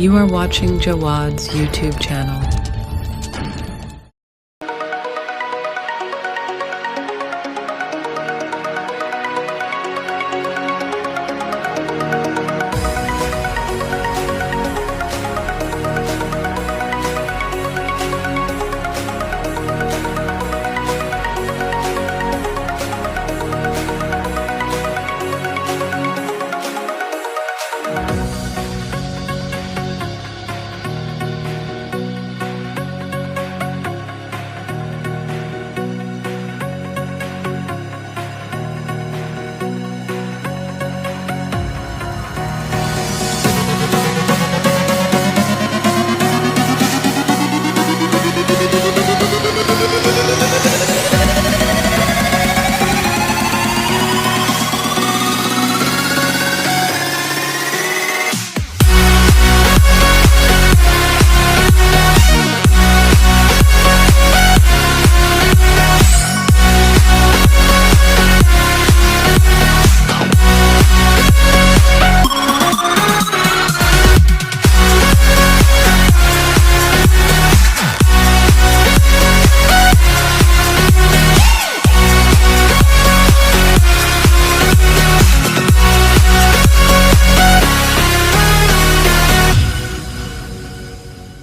You are watching Jawad's YouTube channel.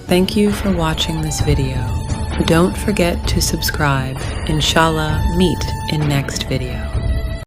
Thank you for watching this video. Don't forget to subscribe. Inshallah, meet in next video.